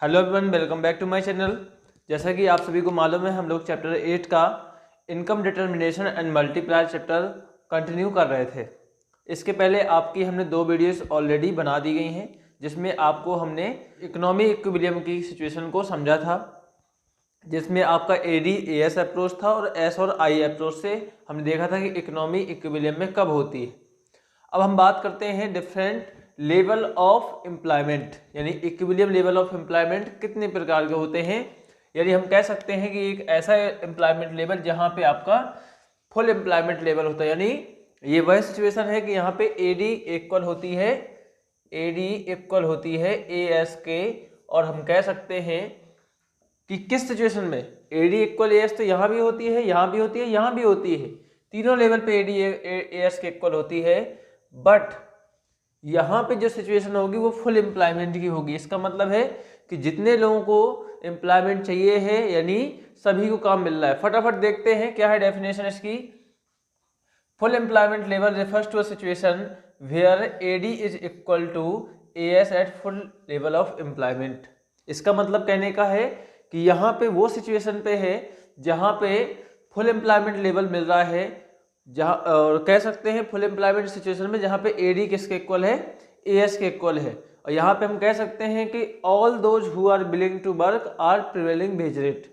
Hello everyone, welcome back to my channel. जैसा कि आप सभी को मालूम है, हम लोग चैप्टर 8 का income determination and multiplier chapter continue कर रहे थे। इसके पहले आपकी हमने 2 वीडियोस ऑलरेडी बना दी गई हैं, जिसमें आपको हमने इकोनॉमी इक्विलिब्रियम की सिचुएशन को समझा था, जिसमें आपका एडी एएस अप्रोच था और एस और आई अप्रोच से हमने देखा था कि इकोनॉमी इक्विलिब्रियम में कब होती है। अब हम बात करते हैं डिफरेंट लेवल ऑफ एम्प्लॉयमेंट, यानी इक्विलिब्रियम लेवल ऑफ एम्प्लॉयमेंट कितने प्रकार के होते हैं। यानी हम कह सकते हैं कि एक ऐसा एम्प्लॉयमेंट लेवल जहां पे आपका फुल एम्प्लॉयमेंट लेवल होता है, यानी ये वह सिचुएशन है कि यहाँ पे एडी इक्वल होती है एएस के, और हम कह सकते हैं कि किस सिचुएशन में एडी इक्वल एएस तो यहाँ भी होती है, यहाँ भी होती है, यहाँ भी होती है, तीनों लेवल पे एडी एएस के इक्वल होती है। बट यहाँ पे जो सिचुएशन होगी वो फुल एम्प्लॉयमेंट की होगी। इसका मतलब है कि जितने लोगों को एम्प्लॉयमेंट चाहिए है, यानी सभी को काम मिल रहा है। फटाफट देखते हैं क्या है डेफिनेशन इसकी। Full employment level refers to a situation where AD is equal to AS at full level of employment. इसका मतलब कहने का है कि यहाँ पे वो सिचुएशन पे है जहाँ पे फुल एम्प्लॉयमेंट लेवल मिल रहा है, जहाँ और कह सकते हैं फुल एम्प्लॉयमेंट सिचुएशन में जहाँ पे एडी किसके इक्वल है, एएस के इक्वल है। और यहाँ पे हम कह सकते हैं कि all those who are willing to work are prevailing wage rate.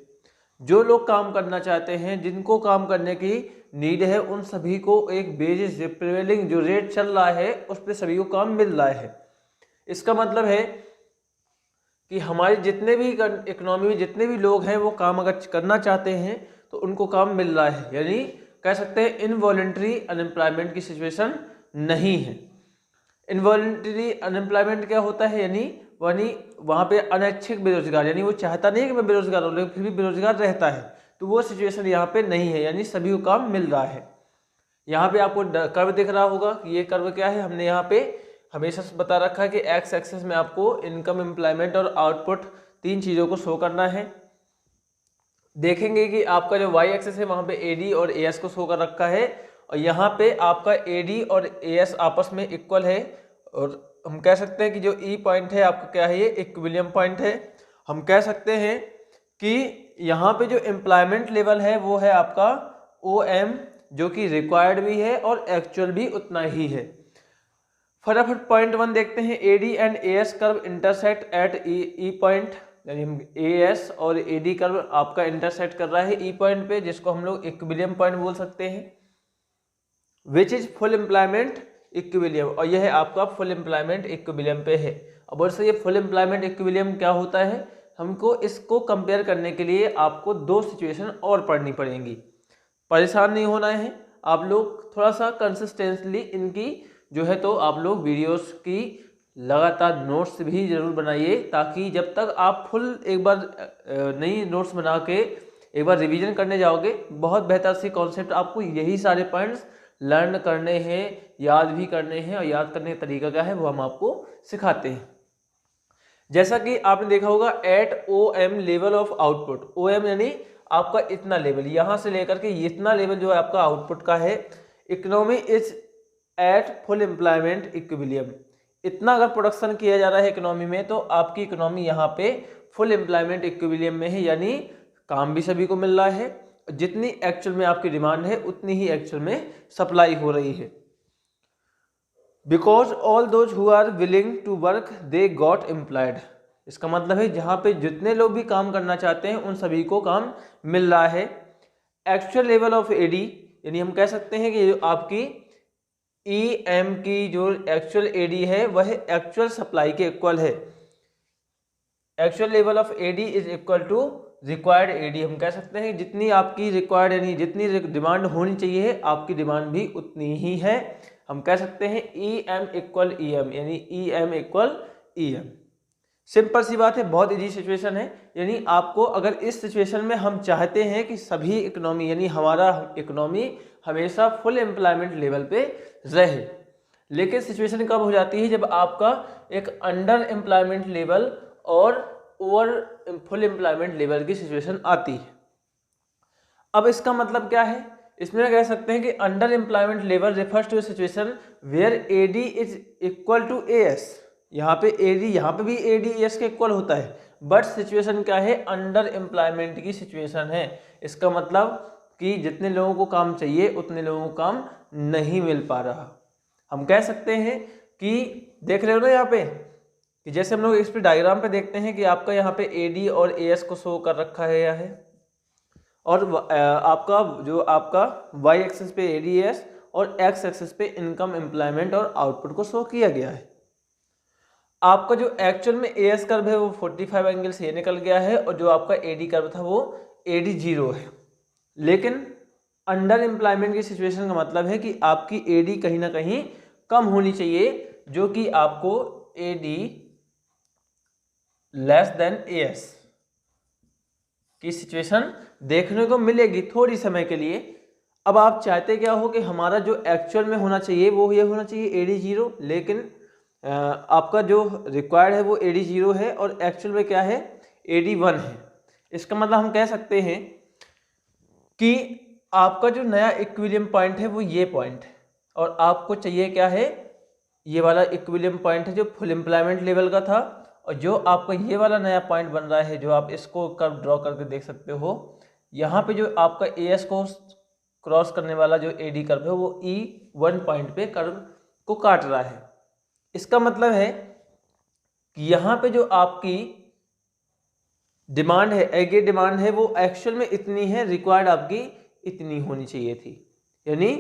जो लोग काम करना चाहते हैं, जिनको काम करने की नीड है, उन सभी को एक वेजेस प्रिवेलिंग जो रेट चल रहा है उस पर सभी को काम मिल रहा है। इसका मतलब है कि हमारे जितने भी इकोनॉमी में जितने भी लोग हैं वो काम अगर करना चाहते हैं तो उनको काम मिल रहा है, यानी कह सकते हैं इनवॉलंटरी अनएम्प्लॉयमेंट की सिचुएशन नहीं है। इनवॉलंटरी अनएम्प्लॉयमेंट क्या होता है, यानी वहाँ पे अनैच्छिक बेरोजगार, यानी वो चाहता नहीं कि मैं बेरोजगार हूँ लेकिन फिर भी बेरोजगार रहता है, तो वो सिचुएशन यहाँ पे नहीं है, यानी सभी को काम मिल रहा है। यहाँ पे आपको कर्व दिख रहा होगा, ये कर्व क्या है, हमने यहाँ पे हमेशा से बता रखा है कि एक्स एक्सिस में आपको इनकम, एम्प्लॉयमेंट और आउटपुट 3 चीज़ों को शो करना है। देखेंगे कि आपका जो वाई एक्सिस है वहाँ पे एडी और एएस को शो कर रखा है, और यहाँ पे आपका एडी और एएस आपस में इक्वल है, और हम कह सकते हैं कि जो ई पॉइंट है आपका क्या है, ये इक्विलिब्रियम पॉइंट है। हम कह सकते हैं कि यहाँ पे जो एम्प्लॉयमेंट लेवल है वो है आपका OM, जो कि रिक्वायर्ड भी है और एक्चुअल भी उतना ही है। फटाफट पॉइंट 1 देखते हैं। AD and AS curve intersect at E point, यानी हम एएस और एडी कर्व आपका इंटरसेक्ट कर रहा है ई पॉइंट पे, जिसको हम लोग इक्विलिब्रियम पॉइंट बोल सकते हैं, which is full employment equilibrium, और यह है आपका फुल एम्प्लॉयमेंट इक्विलिब्रियम पे है। अब वैसे ये फुल एम्प्लॉयमेंट इक्विलिब्रियम क्या होता है, हमको इसको कंपेयर करने के लिए आपको 2 सिचुएशन और पढ़नी पड़ेंगी। परेशान नहीं होना है आप लोग, थोड़ा सा कंसिस्टेंटली इनकी जो है तो आप लोग वीडियोस की लगातार नोट्स भी जरूर बनाइए, ताकि जब तक आप फुल एक बार नई नोट्स बना के एक बार रिवीजन करने जाओगे, बहुत बेहतर सी कॉन्सेप्ट आपको यही सारे पॉइंट्स लर्न करने हैं, याद भी करने हैं, और याद करने का तरीका क्या है वो हम आपको सिखाते हैं। जैसा कि आपने देखा होगा at OM level of output, OM यानी आपका इतना लेवल, यहां से लेकर के इतना लेवल जो है आपका आउटपुट का है। Economy is at full employment equilibrium, इतना अगर प्रोडक्शन किया जा रहा है इकोनॉमी में तो आपकी इकोनॉमी यहाँ पे फुल एम्प्लॉयमेंट इक्विलिब्रियम में है, यानी काम भी सभी को मिल रहा है, जितनी एक्चुअल में आपकी डिमांड है उतनी ही एक्चुअल में सप्लाई हो रही है। Because all those who are willing to work they got employed, इसका मतलब है जहाँ पे जितने लोग भी काम करना चाहते हैं उन सभी को काम मिल रहा है। एक्चुअल लेवल ऑफ एडी, यानी हम कह सकते हैं कि आपकी EM की जो एक्चुअल एडी है वह एक्चुअल सप्लाई के इक्वल है। Actual level of AD is equal to required AD, हम कह सकते हैं जितनी आपकी रिक्वायर्ड यानी जितनी डिमांड होनी चाहिए आपकी डिमांड भी उतनी ही है। हम कह सकते हैं EM इक्वल EM, यानी EM इक्वल EM। सिंपल सी बात है, बहुत इजी सिचुएशन है। यानी आपको अगर इस सिचुएशन में हम चाहते हैं कि सभी इकोनॉमी, यानी हमारा इकोनॉमी हमेशा फुल एम्प्लॉयमेंट लेवल पे रहे, लेकिन सिचुएशन कब हो जाती है, जब आपका एक अंडर एम्प्लॉयमेंट लेवल और ओवर फुल एम्प्लॉयमेंट लेवल की सिचुएशन आती है। अब इसका मतलब क्या है, इसमें कह सकते हैं कि under employment level refers to situation where AD is equal to AS. यहाँ पे एडी, यहाँ पे भी एडी एस के इक्वल होता है, बट सिचुएशन क्या है, अंडर एम्प्लॉयमेंट की सिचुएशन है। इसका मतलब कि जितने लोगों को काम चाहिए उतने लोगों को काम नहीं मिल पा रहा। हम कह सकते हैं कि देख रहे हो ना यहाँ पे कि जैसे हम लोग इस पे डायग्राम पे देखते हैं कि आपका यहाँ पे एडी और एएस को शो कर रखा है या है, और आपका वाई एक्सिस पे एडीएस और एक्स एक्सिस पे इनकम, एम्प्लॉयमेंट और आउटपुट को शो किया गया है। आपका जो एक्चुअल में एएस कर्व है वो 45 एंगल से ये निकल गया है, और जो आपका एडी कर्व था वो एडी 0 है। लेकिन अंडर एम्प्लॉयमेंट की सिचुएशन का मतलब है कि आपकी एडी कहीं ना कहीं कम होनी चाहिए, जो कि आपको एडी लेस देन एएस की सिचुएशन देखने को मिलेगी थोड़ी समय के लिए। अब आप चाहते क्या हो कि हमारा जो एक्चुअल में होना चाहिए वो ये होना चाहिए एडी 0, लेकिन आपका जो रिक्वायर्ड है वो एडी 0 है और एक्चुअल में क्या है एडी 1 है। इसका मतलब हम कह सकते हैं कि आपका जो नया इक्विलिब्रियम पॉइंट है वो ये पॉइंट है, और आपको चाहिए क्या है, ये वाला इक्विलिब्रियम पॉइंट है जो फुल एम्प्लॉयमेंट लेवल का था, और जो आपका ये वाला नया पॉइंट बन रहा है जो आप इसको कर्व ड्रॉ करके देख सकते हो, यहाँ पे जो आपका एएस को क्रॉस करने वाला जो एडी कर्व है वो E1 पॉइंट पे कर्व को काट रहा है। इसका मतलब है कि यहाँ पे जो आपकी डिमांड है, एगे डिमांड है, वो एक्चुअल में इतनी है, रिक्वायर्ड आपकी इतनी होनी चाहिए थी, यानी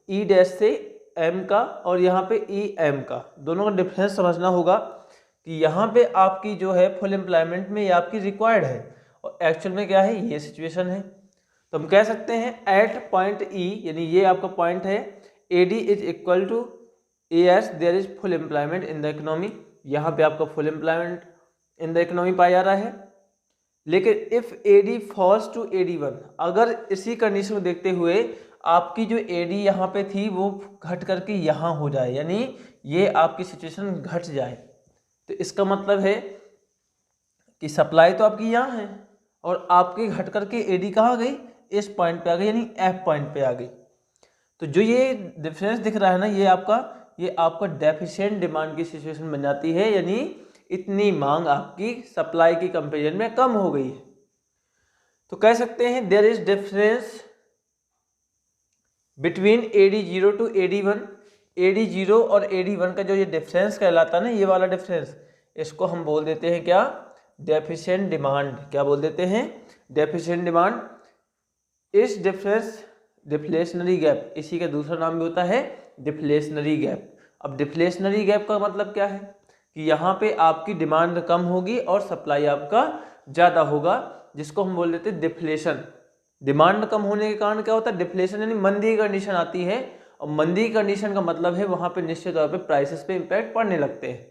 ई डैश से एम का और यहाँ पे ई एम का दोनों का डिफरेंस समझना होगा कि यहाँ पे आपकी जो है फुल एम्प्लॉयमेंट में ये आपकी रिक्वायर्ड है और एक्चुअल में क्या है ये सिचुएशन है। तो हम कह सकते हैं एट पॉइंट ई, यानी ये आपका पॉइंट है, AD is equal to AS, there is full employment in the economy. यहाँ पे आपका full employment in the economy पाया जा रहा है। लेकिन if AD falls to AD 1, अगर इसी कंडीशन को देखते हुए आपकी जो एडी यहाँ पे थी वो घट करके यहाँ हो जाए, यानी ये आपकी सिचुएशन घट जाए, तो इसका मतलब है कि सप्लाई तो आपकी यहाँ है और आपकी घट करके एडी कहाँ गई, इस पॉइंट पे आ गई, यानी एफ पॉइंट पे आ गई। तो जो ये डिफरेंस दिख रहा है ना, ये आपका डेफिशिएंट डिमांड की सिचुएशन बन जाती है, यानी इतनी मांग आपकी सप्लाई की कंपेरिजन में कम हो गई है। तो कह सकते हैं there is difference between AD 0 to AD 1। AD 0 और एडी 1 का जो ये डिफरेंस कहलाता है ना, ये वाला डिफरेंस, इसको हम बोल देते हैं क्या, डेफिशिएंट डिमांड। क्या बोल देते हैं, डेफिशिएंट डिमांड। इस डिफरेंस डिफ्लेशनरी गैप, इसी का दूसरा नाम भी होता है डिफ्लेशनरी गैप। अब डिफ्लेशनरी गैप का मतलब क्या है कि यहाँ पे आपकी डिमांड कम होगी और सप्लाई आपका ज़्यादा होगा, जिसको हम बोल देते हैं डिफ्लेशन। डिमांड कम होने के कारण क्या होता है, डिफ्लेशन, यानी मंदी की कंडीशन आती है, और मंदी की कंडीशन का मतलब है वहाँ पे निश्चित तौर पे प्राइसेस पे इम्पैक्ट पड़ने लगते हैं।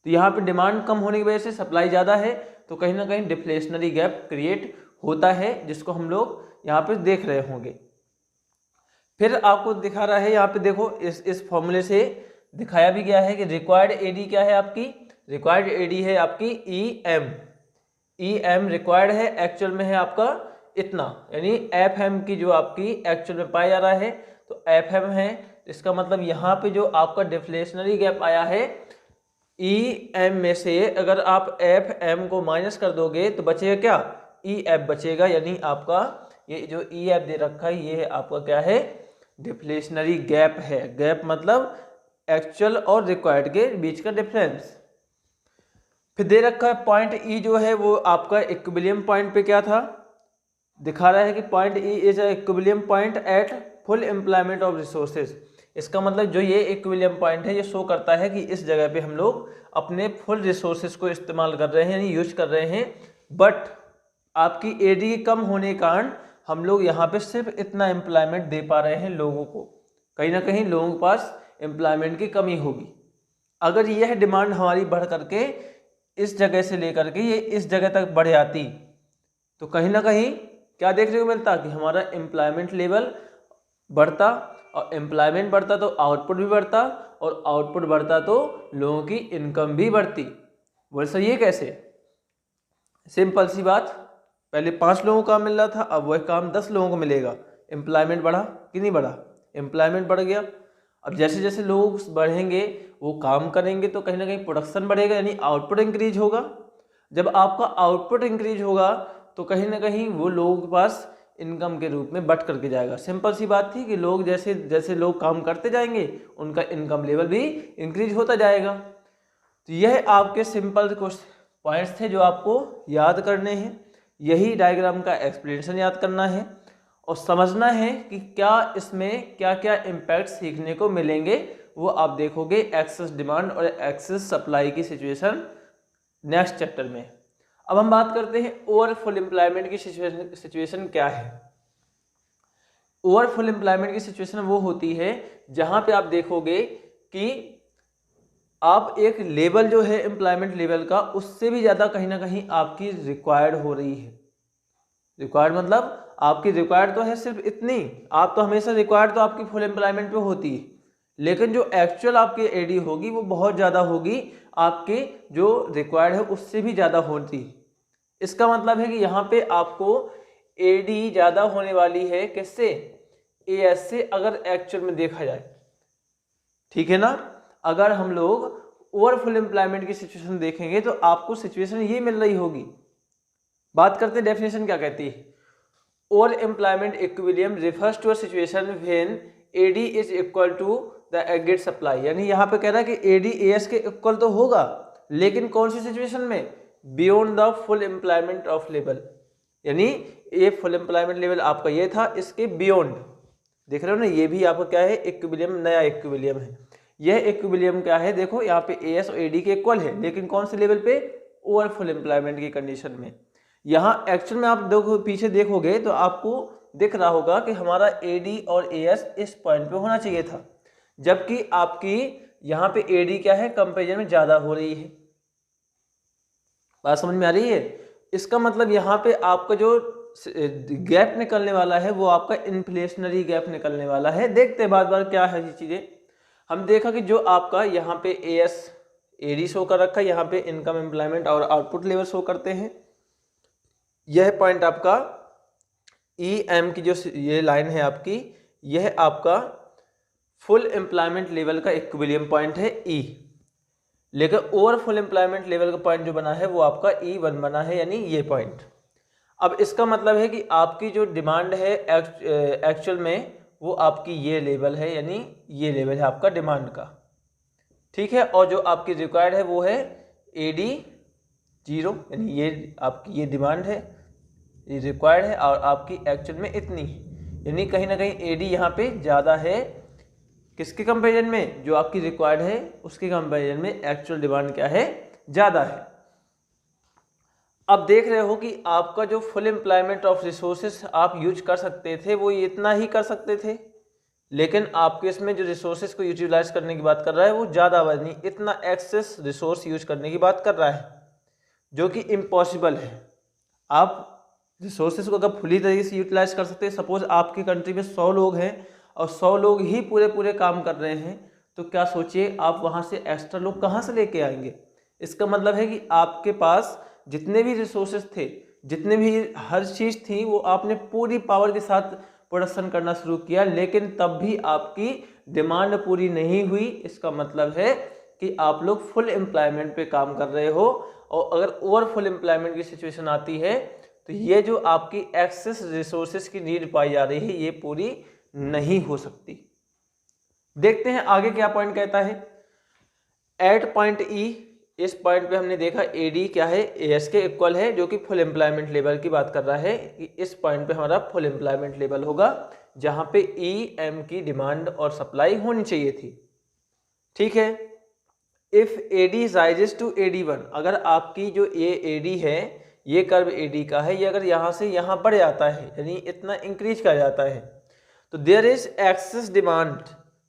तो यहाँ पे डिमांड कम होने की वजह से सप्लाई ज़्यादा है, तो कहीं ना कहीं डिफ्लेशनरी गैप क्रिएट होता है, जिसको हम लोग यहाँ पे देख रहे होंगे। फिर आपको दिखा रहा है यहाँ पे देखो, इस फॉर्मूले से दिखाया भी गया है कि रिक्वायर्ड एडी क्या है आपकी, रिक्वायर्ड एडी है आपकी ई एम रिक्वायर्ड है, एक्चुअल में है आपका इतना, यानी एफ एम की जो आपकी एक्चुअल में पाया जा रहा है तो एफ एम है। इसका मतलब यहाँ पे जो आपका डिफ्लेशनरी गैप आया है ई एम में से, अगर आप एफ एम को माइनस कर दोगे तो बचेगा क्या, ई एफ बचेगा, यानी आपका ये जो ई एफ दे रखा है ये आपका क्या है, डिफ्लेशनरी गैप है। गैप मतलब एक्चुअल और रिक्वायर्ड के बीच का डिफरेंस। फिर दे रखा है पॉइंट ई जो है वो आपका इक्विलिब्रियम पॉइंट पे क्या था, दिखा रहा है कि point E is equilibrium point at full employment of resources. इसका मतलब जो ये इक्विलिब्रियम पॉइंट है ये शो करता है कि इस जगह पे हम लोग अपने फुल रिसोर्सेज को इस्तेमाल कर रहे हैं, यानी यूज कर रहे हैं, बट आपकी एडी कम होने के कारण हम लोग यहाँ पे सिर्फ इतना एम्प्लॉयमेंट दे पा रहे हैं लोगों को। कहीं ना कहीं लोगों के पास एम्प्लॉयमेंट की कमी होगी। अगर यह डिमांड हमारी बढ़ करके इस जगह से लेकर के ये इस जगह तक बढ़ जाती तो कहीं ना कहीं क्या देखने को मिलता कि हमारा एम्प्लॉयमेंट लेवल बढ़ता, और एम्प्लॉयमेंट बढ़ता तो आउटपुट भी बढ़ता, और आउटपुट बढ़ता तो लोगों की इनकम भी बढ़ती। बोल सर ये कैसे, सिंपल सी बात, पहले 5 लोगों को काम मिल रहा था, अब वह काम 10 लोगों को मिलेगा। एम्प्लॉयमेंट बढ़ा कि नहीं बढ़ा, एम्प्लॉयमेंट बढ़ गया। अब जैसे जैसे लोग बढ़ेंगे वो काम करेंगे तो कहीं ना कहीं प्रोडक्शन बढ़ेगा, यानी आउटपुट इंक्रीज होगा। जब आपका आउटपुट इंक्रीज होगा तो कहीं ना कहीं वो लोगों के पास इनकम के रूप में बट करके जाएगा। सिंपल सी बात थी कि लोग जैसे जैसे लोग काम करते जाएंगे उनका इनकम लेवल भी इंक्रीज होता जाएगा। तो यह आपके सिंपल पॉइंट्स थे जो आपको याद करने हैं। यही डायग्राम का एक्सप्लेनेशन याद करना है और समझना है कि क्या इसमें क्या क्या इम्पैक्ट सीखने को मिलेंगे, वो आप देखोगे एक्सेस डिमांड और एक्सेस सप्लाई की सिचुएशन नेक्स्ट चैप्टर में। अब हम बात करते हैं ओवर फुल एम्प्लॉयमेंट की सिचुएशन क्या है। ओवर फुल एम्प्लॉयमेंट की सिचुएशन वो होती है जहां पे आप देखोगे कि आप एक लेवल जो है एम्प्लॉयमेंट लेवल का उससे भी ज़्यादा कहीं ना कहीं आपकी रिक्वायर्ड हो रही है। रिक्वायर्ड मतलब आपकी रिक्वायर्ड तो है सिर्फ इतनी, आप तो हमेशा रिक्वायर्ड तो आपकी फुल एम्प्लॉयमेंट पे होती है, लेकिन जो एक्चुअल आपकी एडी होगी वो बहुत ज़्यादा होगी, आपके जो रिक्वायर्ड है उससे भी ज़्यादा होती है। इसका मतलब है कि यहाँ पे आपको एडी ज़्यादा होने वाली है किससे, एएस से, अगर एक्चुअल में देखा जाए। ठीक है ना। अगर हम लोग ओवर फुल एम्प्लॉयमेंट की सिचुएशन देखेंगे तो आपको सिचुएशन ये मिल रही होगी। बात करते हैं डेफिनेशन क्या कहती है। Over employment equilibrium refers to a situation when AD is equal to the agreed supply. यानी यहाँ पे कह रहा है कि एडी एएस के इक्वल तो होगा, लेकिन कौन सी सिचुएशन में, beyond the full employment of level. यानी ये फुल एम्प्लॉयमेंट लेवल आपका ये था, इसके बियॉन्ड देख रहे हो ना, ये भी आपका क्या है, इक्विलिब्रियम, नया इक्विलिब्रियम है। यह इक्विलिब्रियम क्या है, देखो यहाँ पे एएस और एडी के इक्वल है, लेकिन कौन से लेवल पे, ओवर फुल एम्प्लॉयमेंट की कंडीशन में। यहाँ एक्चुअल में आप देखो पीछे देखोगे तो आपको दिख रहा होगा कि हमारा एडी और एएस इस पॉइंट पे होना चाहिए था, जबकि आपकी यहाँ पे एडी क्या है, कंपेरिजन में ज्यादा हो रही है। बात समझ में आ रही है। इसका मतलब यहाँ पे आपका जो गैप निकलने वाला है वो आपका इन्फ्लेशनरी गैप निकलने वाला है। देखते हैं बार बार क्या है ये चीजें। हम देखा कि जो आपका यहाँ पे एएस एडी शो कर रखा है, यहाँ पे इनकम एम्प्लॉयमेंट और आउटपुट लेवल शो करते हैं। यह पॉइंट आपका EM की जो ये लाइन है आपकी, यह आपका फुल एम्प्लॉयमेंट लेवल का इक्विलिब्रियम पॉइंट है E, लेकिन ओवर फुल एम्प्लॉयमेंट लेवल का पॉइंट जो बना है वो आपका E1 बना है, यानी ये पॉइंट। अब इसका मतलब है कि आपकी जो डिमांड है एक्चुअल में वो आपकी ये लेवल है, यानी ये लेवल है आपका डिमांड का। ठीक है। और जो आपकी रिक्वायर्ड है वो है AD 0, यानी ये आपकी ये डिमांड है, ये रिक्वायर्ड है, और आपकी एक्चुअल में इतनी, यानी कहीं ना कहीं AD यहाँ पे ज़्यादा है किसके कंपेरिजन में, जो आपकी रिक्वायर्ड है उसके कंपेरिजन में एक्चुअल डिमांड क्या है, ज़्यादा है। अब देख रहे हो कि आपका जो फुल एम्प्लॉयमेंट ऑफ रिसोर्सेज आप यूज कर सकते थे वो इतना ही कर सकते थे, लेकिन आपके इसमें जो रिसोर्सेज को यूटिलाइज करने की बात कर रहा है वो ज़्यादा नहीं, इतना एक्सेस रिसोर्स यूज करने की बात कर रहा है, जो कि इम्पॉसिबल है। आप रिसोर्सेज को अगर फुली तरीके से यूटिलाइज कर सकते हैं, सपोज आपकी कंट्री में 100 लोग हैं और 100 लोग ही पूरे काम कर रहे हैं, तो क्या सोचिए आप वहाँ से एक्स्ट्रा लोग कहाँ से लेके आएंगे। इसका मतलब है कि आपके पास जितने भी रिसोर्सेज थे, जितने भी हर चीज़ थी, वो आपने पूरी पावर के साथ प्रोडक्शन करना शुरू किया, लेकिन तब भी आपकी डिमांड पूरी नहीं हुई। इसका मतलब है कि आप लोग फुल एम्प्लॉयमेंट पे काम कर रहे हो, और अगर ओवर फुल एम्प्लॉयमेंट की सिचुएशन आती है तो ये जो आपकी एक्सेस रिसोर्सेज की नीड पाई जा रही है ये पूरी नहीं हो सकती। देखते हैं आगे क्या पॉइंट कहता है। एट पॉइंट E, इस पॉइंट पे हमने देखा AD क्या है, AS के इक्वल है, जो कि फुल एम्प्लॉयमेंट लेवल की बात कर रहा है कि इस पॉइंट पे हमारा फुल एम्प्लॉयमेंट लेवल होगा जहां पे EM की डिमांड और सप्लाई होनी चाहिए थी। ठीक है। If AD rises to AD1, अगर आपकी जो ये AD है, ये कर्व AD का है, ये अगर यहाँ से यहाँ बढ़ जाता है, यानी इतना इंक्रीज कर जाता है, तो देयर इज एक्सेस डिमांड,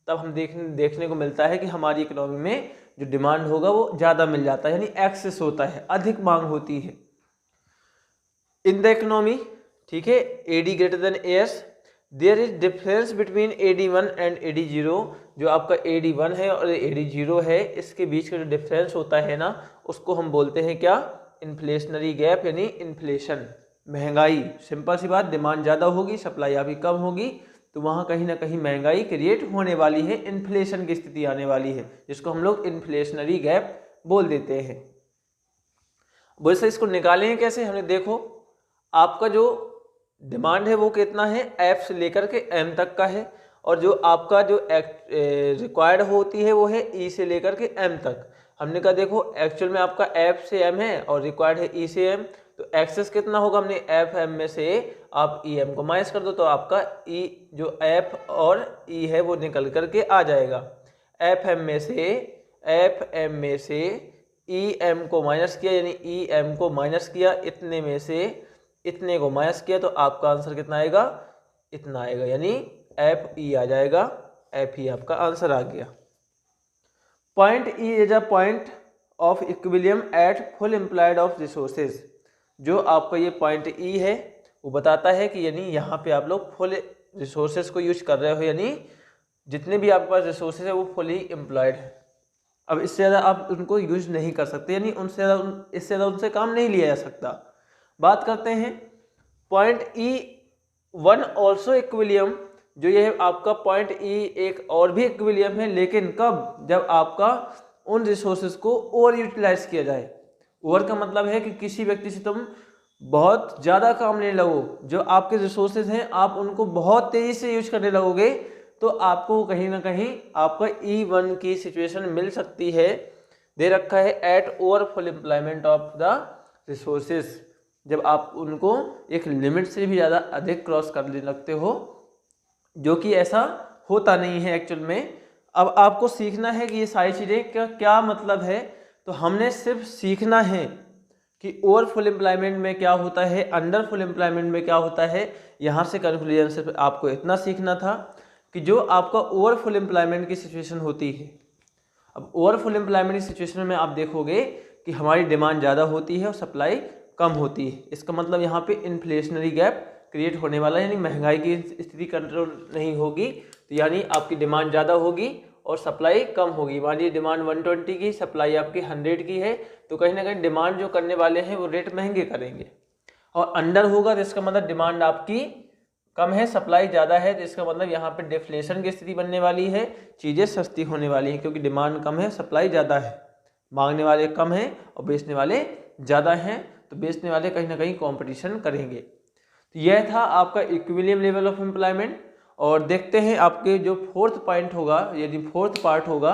तब हम देखने को मिलता है कि हमारी इकोनॉमी में जो डिमांड होगा वो ज़्यादा मिल जाता है, यानी एक्सेस होता है, अधिक मांग होती है इन द इकोनॉमी। ठीक है। AD greater than AS, there is difference between AD1 and AD0, जो आपका AD1 है और AD0 है, इसके बीच का जो डिफरेंस होता है ना, उसको हम बोलते हैं क्या, इन्फ्लेशनरी गैप, यानी इन्फ्लेशन, महंगाई। सिंपल सी बात, डिमांड ज़्यादा होगी, सप्लाई अभी कम होगी, तो वहाँ कहीं ना कहीं महंगाई क्रिएट होने वाली है, इन्फ्लेशन की स्थिति आने वाली है, जिसको हम लोग इन्फ्लेशनरी गैप बोल देते हैं। वैसे इसको निकालेंगे कैसे, हमने देखो आपका जो डिमांड है वो कितना है, एफ से लेकर के एम तक का है, और जो आपका जो रिक्वायर्ड होती है वो है ई से लेकर के एम तक। हमने कहा देखो एक्चुअल में आपका एफ से एम है और रिक्वायर्ड है ई से एम, तो एक्सेस कितना होगा, हमने एफ एम में से आप ई एम को माइनस कर दो तो आपका ई जो एफ और ई है वो निकल करके आ जाएगा। एफ एम में से ई एम को माइनस किया, यानी ई एम को माइनस किया, इतने में से इतने को माइनस किया, तो आपका आंसर कितना आएगा, इतना आएगा, यानी एफ ई आ जाएगा। एफ ई आपका आंसर आ गया। Point E is a point of equilibrium at full employed of resources. जो आपका ये पॉइंट ई है वो बताता है कि यानी यहाँ पे आप लोग फुल रिसोर्सेज को यूज कर रहे हो, यानी जितने भी आपके पास रिसोर्सेज है वो फुली एम्प्लॉयड है। अब इससे ज़्यादा आप उनको यूज नहीं कर सकते, यानी इससे ज़्यादा उनसे काम नहीं लिया जा सकता। बात करते हैं point E one also equilibrium. जो ये आपका पॉइंट ई एक और भी इक्विलिब्रियम है, लेकिन कब, जब आपका उन रिसोर्सेज को ओवर यूटिलाइज किया जाए। ओवर का मतलब है कि किसी व्यक्ति से तुम बहुत ज़्यादा काम लेने लगो, जो आपके रिसोर्सेज हैं आप उनको बहुत तेज़ी से यूज करने लगोगे, तो आपको कहीं ना कहीं आपका E1 की सिचुएशन मिल सकती है। दे रखा है at over full employment of the resources, जब आप उनको एक लिमिट से भी ज़्यादा अधिक क्रॉस करने लगते हो, जो कि ऐसा होता नहीं है एक्चुअल में। अब आपको सीखना है कि ये सारी चीज़ें क्या मतलब है, तो हमने सिर्फ सीखना है कि ओवर फुल एम्प्लॉयमेंट में क्या होता है, अंडर फुल एम्प्लॉयमेंट में क्या होता है। यहाँ से कंक्लूजन सिर्फ आपको इतना सीखना था कि जो आपका ओवर फुल एम्प्लॉयमेंट की सिचुएशन होती है, अब ओवर फुल एम्प्लॉयमेंट की सिचुएशन में आप देखोगे कि हमारी डिमांड ज़्यादा होती है और सप्लाई कम होती है। इसका मतलब यहाँ पे इन्फ्लेशनरी गैप क्रिएट होने वाला है, यानी महंगाई की स्थिति कंट्रोल नहीं होगी, तो यानी आपकी डिमांड ज़्यादा होगी और सप्लाई कम होगी। मान लीजिए डिमांड 120 की, सप्लाई आपकी 100 की है, तो कहीं ना कहीं डिमांड जो करने वाले हैं वो रेट महंगे करेंगे। और अंडर होगा तो इसका मतलब डिमांड आपकी कम है, सप्लाई ज़्यादा है, तो इसका मतलब यहाँ पे डिफ्लेशन की स्थिति बनने वाली है, चीज़ें सस्ती होने वाली हैं, क्योंकि डिमांड कम है, सप्लाई ज़्यादा है, मांगने वाले कम हैं और बेचने वाले ज़्यादा हैं, तो बेचने वाले कहीं ना कहीं कॉम्पिटिशन करेंगे। तो यह था आपका इक्विलिब्रियम लेवल ऑफ एम्प्लॉयमेंट। और देखते हैं आपके जो फोर्थ पॉइंट होगा, यदि फोर्थ पार्ट होगा,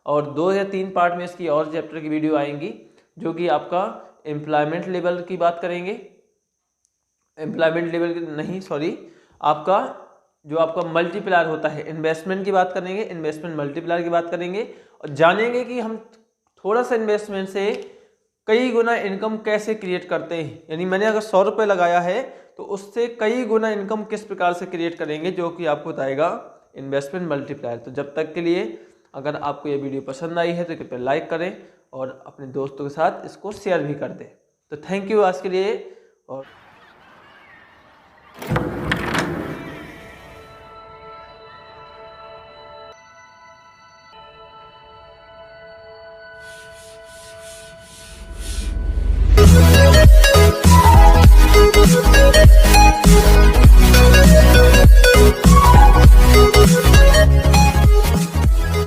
और 2 या 3 पार्ट में इसकी और चैप्टर की वीडियो आएंगी, जो कि आपका एम्प्लॉयमेंट लेवल की बात करेंगे। एम्प्लॉयमेंट लेवल नहीं, सॉरी, आपका जो आपका मल्टीप्लायर होता है, इन्वेस्टमेंट की बात करेंगे, इन्वेस्टमेंट मल्टीप्लायर की बात करेंगे, और जानेंगे कि हम थोड़ा सा इन्वेस्टमेंट से कई गुना इनकम कैसे क्रिएट करते हैं। यानी मैंने अगर 100 रुपये लगाया है तो उससे कई गुना इनकम किस प्रकार से क्रिएट करेंगे, जो कि आपको बताएगा इन्वेस्टमेंट मल्टीप्लायर। तो जब तक के लिए अगर आपको ये वीडियो पसंद आई है तो कृपया लाइक करें और अपने दोस्तों के साथ इसको शेयर भी कर दें। तो थैंक यू आज के लिए। और